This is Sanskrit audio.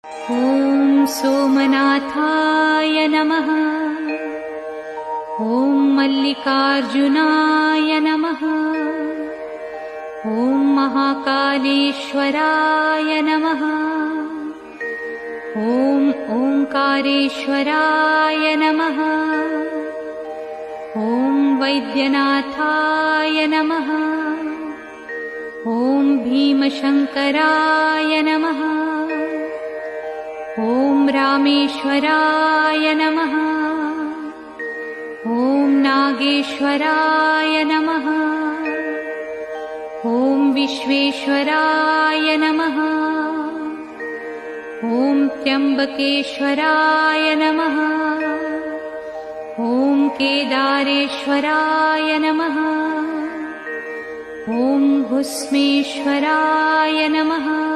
ॐ सोमनाथाय नमः। ॐ मल्लिकार्जुनाय नमः। ॐ महाकालेश्वराय नमः। ॐ ओंकारेश्वराय नमः। ॐ वैद्यनाथाय नमः। ॐ भीमशंकराय नमः। ॐ रामेश्वराय नमः। ॐ नागेश्वराय नमः। ॐ विश्वेश्वराय नमः। ॐ त्र्यंबकेश्वराय नमः। ॐ केदारेश्वराय नमः। ॐ भुस्मेश्वराय नमः।